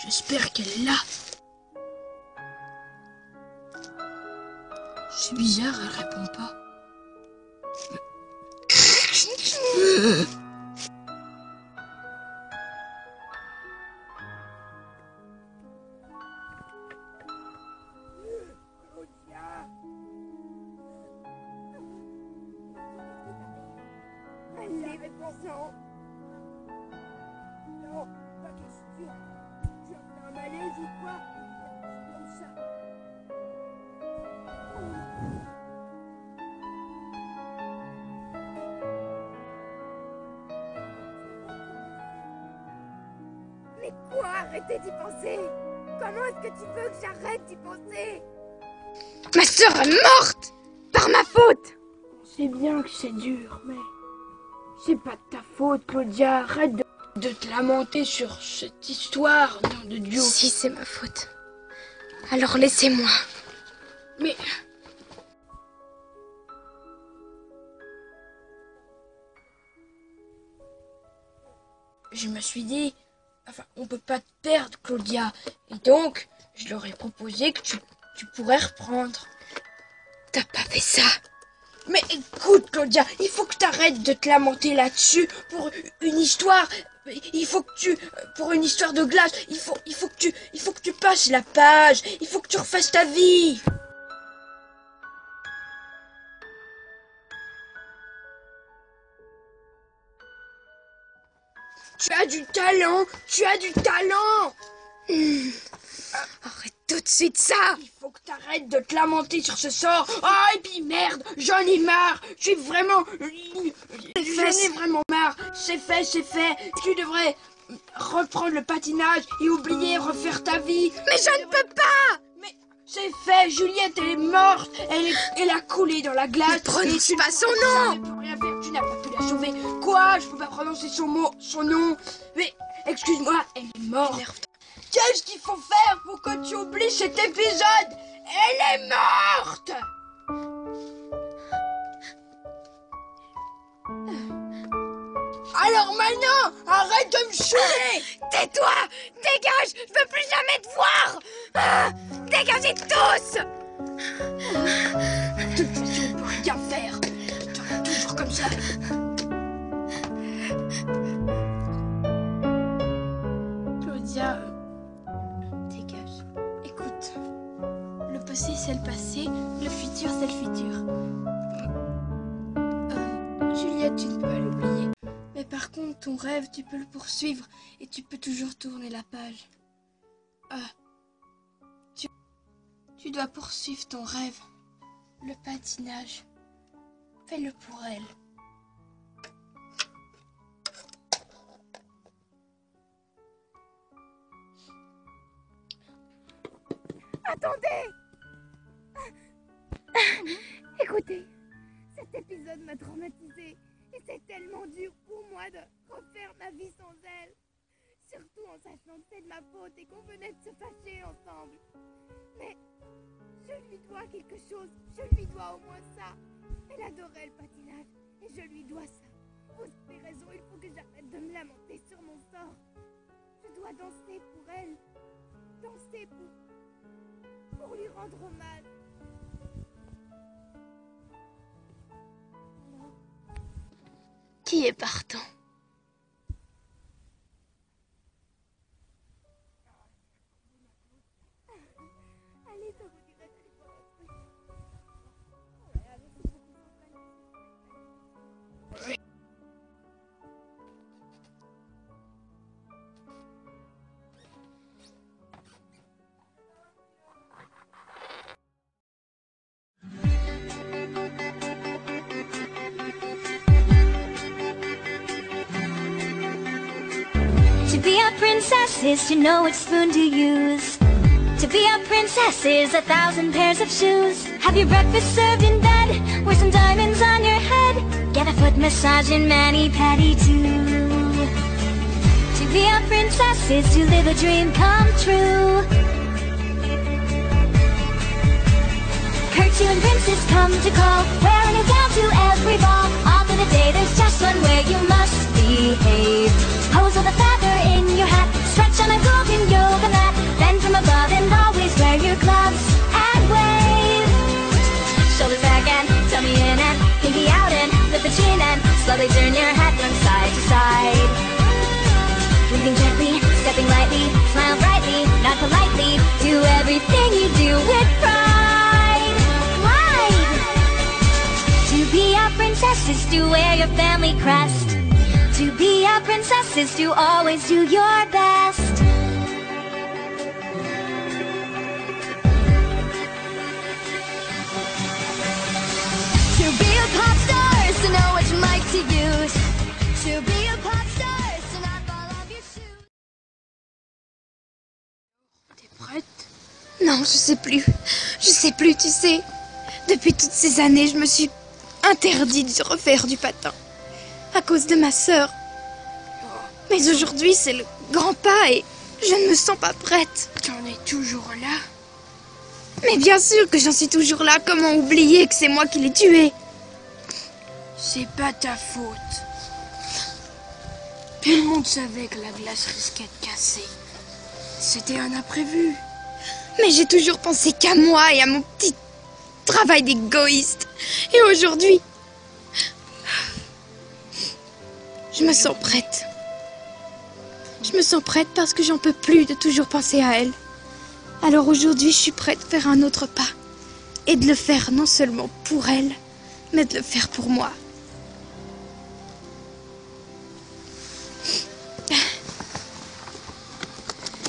J'espère qu'elle est là. C'est bizarre, elle répond pas. Allez, maintenant. Non, pas question. Tu as fait un malaise ou quoi? Comme ça. Mais quoi? Arrêtez d'y penser. Comment est-ce que tu veux que j'arrête d'y penser? Ma sœur est morte par ma faute. On sait bien que c'est dur, mais c'est pas de ta faute, Claudia. Arrête de te lamenter sur cette histoire, nom de Dieu. Si c'est ma faute, alors laissez-moi. Mais je me suis dit, enfin, on peut pas te perdre, Claudia. Et donc, je leur ai proposé que tu pourrais reprendre. T'as pas fait ça. Mais écoute, Claudia, il faut que tu arrêtes de te lamenter là-dessus pour une histoire. Il faut que pour une histoire de glace, il faut que tu passes la page. Il faut que tu refasses ta vie. Tu as du talent, Arrête tout de suite ça. Il faut que tu arrêtes de te lamenter sur ce sort. Oh, et puis merde, j'en ai marre. J'en ai vraiment marre. C'est fait. Tu devrais reprendre le patinage et oublier, refaire ta vie. Mais je ne peux pas. Mais c'est fait, Juliette, elle est morte. Elle a coulé dans la glace. Ne prononce pas son nom. nom. Tu n'as pas pu la sauver. Quoi? Je peux pas prononcer son nom. Mais, excuse-moi, elle est morte. Qu'est-ce qu'il faut faire pour que tu oublies cet épisode? Elle est morte! Alors maintenant, arrête de me saouler! Tais-toi. Dégage. Je veux plus jamais te voir. Dégagez tous. De toute façon, on peut rien faire. Tu es toujours comme ça. Claudia, dégage. Écoute, le passé c'est le passé, le futur c'est le futur. Juliette, tu ne peux pas l'oublier. Mais par contre, ton rêve, tu peux le poursuivre et tu peux toujours tourner la page. Tu dois poursuivre ton rêve, le patinage. Fais-le pour elle. Attendez! Écoutez, cet épisode m'a traumatisée et c'est tellement dur pour moi de refaire ma vie sans elle. Surtout en sachant que c'est de ma faute et qu'on venait de se fâcher ensemble. Mais je lui dois quelque chose, je lui dois au moins ça. Elle adorait le patinage et je lui dois ça. Vous avez raison, il faut que j'arrête de me lamenter sur mon sort. Je dois danser pour elle, danser pour lui rendre hommage. Qui est partant? Allez, ça vous dirait d'aller voir un truc. To be a princess is to know which spoon to use. To be a princess is 1,000 pairs of shoes. Have your breakfast served in bed, wear some diamonds on your head, get a foot massage in mani-pedi too. To be a princess is to live a dream come true. Courtesy when princes come to call, wearing a gown to every ball. On the day there's just one where you must behave. Pose with a feather in your hat, stretch on a golden yoga mat. Bend from above and always wear your gloves and wave. Shoulders back and tummy in and pinky out and lift the chin and slowly turn your head from side to side. Breathing gently, stepping lightly, smile brightly, not politely. Do everything you do with pride. Wide. To be a princess is to wear your family crest. To be a princess is to always do your best. To be a pop star is to know which mic to use. To be a pop star is to not fall off your shoes. T'es prête? Non, je sais plus. Je sais plus, tu sais. Depuis toutes ces années, je me suis interdit de refaire du patin. À cause de ma sœur. Mais aujourd'hui, c'est le grand pas et je ne me sens pas prête. T'en es toujours là? Mais bien sûr que j'en suis toujours là. Comment oublier que c'est moi qui l'ai tué? C'est pas ta faute. Tout le monde savait que la glace risquait de casser. C'était un imprévu. Mais j'ai toujours pensé qu'à moi et à mon petit travail d'égoïste. Et aujourd'hui, je me sens prête. Je me sens prête parce que j'en peux plus de toujours penser à elle. Alors aujourd'hui, je suis prête à faire un autre pas. Et de le faire non seulement pour elle, mais de le faire pour moi.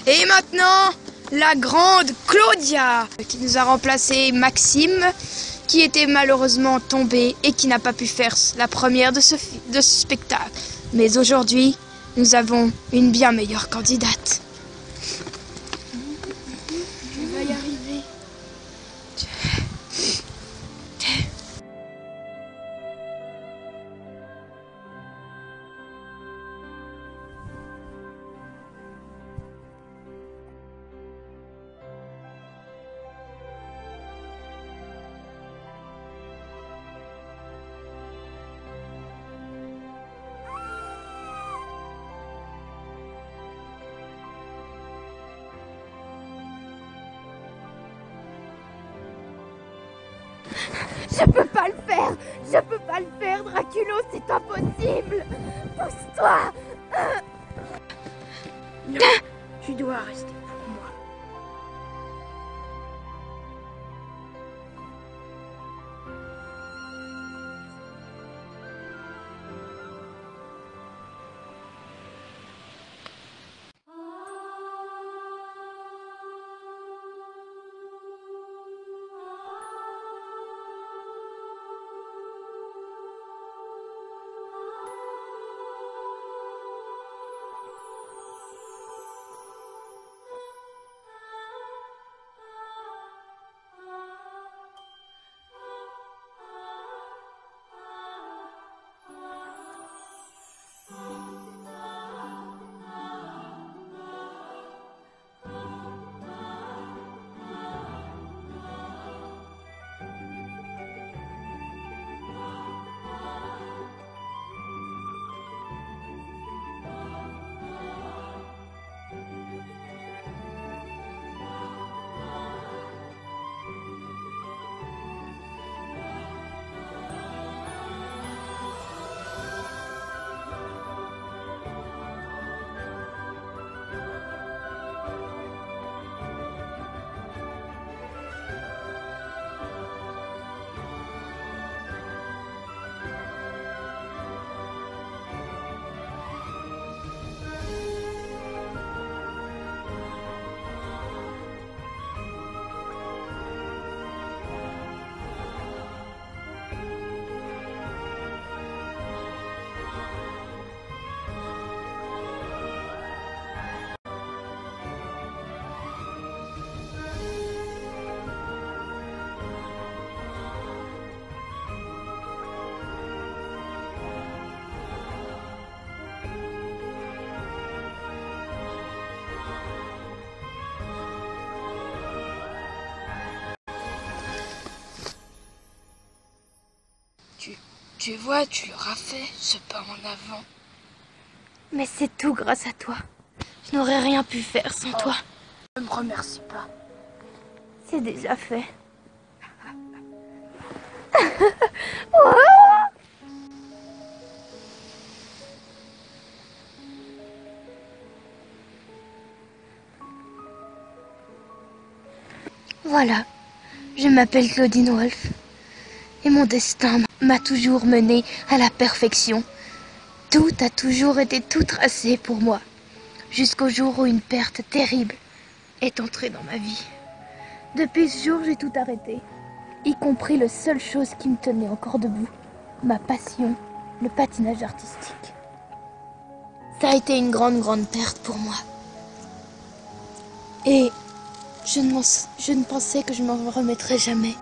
Et maintenant, la grande Claudia, qui nous a remplacé Maxime, qui était malheureusement tombé et qui n'a pas pu faire la première de ce spectacle. Mais aujourd'hui, nous avons une bien meilleure candidate. Tu vas y arriver. Je peux pas le faire. Je peux pas le faire, Draculo, c'est impossible. Pousse-toi. Non, tu dois rester pour moi. Tu vois, tu l'auras fait, ce pas en avant. Mais c'est tout grâce à toi. Je n'aurais rien pu faire sans toi. Ne me remercie pas. C'est déjà fait. Voilà, je m'appelle Claudine Wolf. Et mon destin m'a toujours menée à la perfection. Tout a toujours été tout tracé pour moi. Jusqu'au jour où une perte terrible est entrée dans ma vie. Depuis ce jour, j'ai tout arrêté. Y compris la seule chose qui me tenait encore debout. Ma passion, le patinage artistique. Ça a été une grande perte pour moi. Et je ne pensais que je m'en remettrais jamais.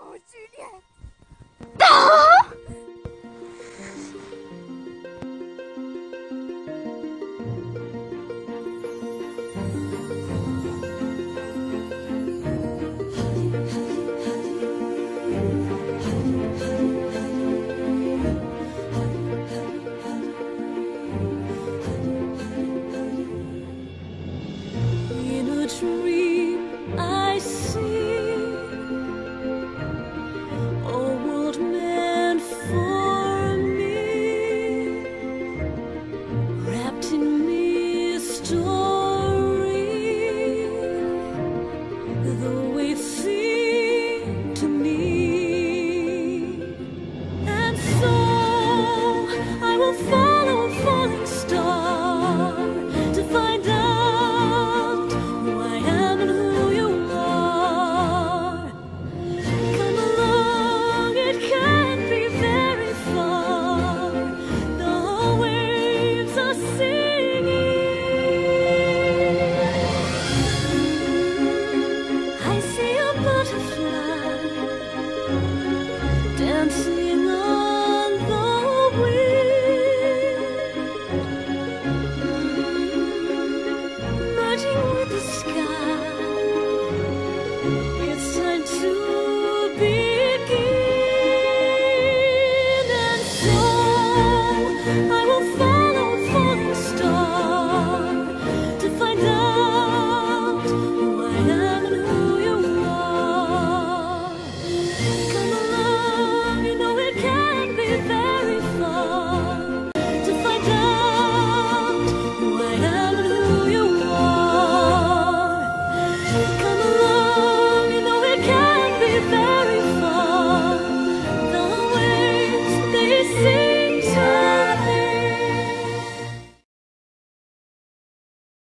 Oh, Juliette! In a dream I see a world meant for me, wrapped in mystery, the way it seemed to me. And so I will follow a falling star to find out who I am and who you are. Come along, it can't be very far. The waves are singing. I see a butterfly dancing on the wind, merging with the sky. It's time to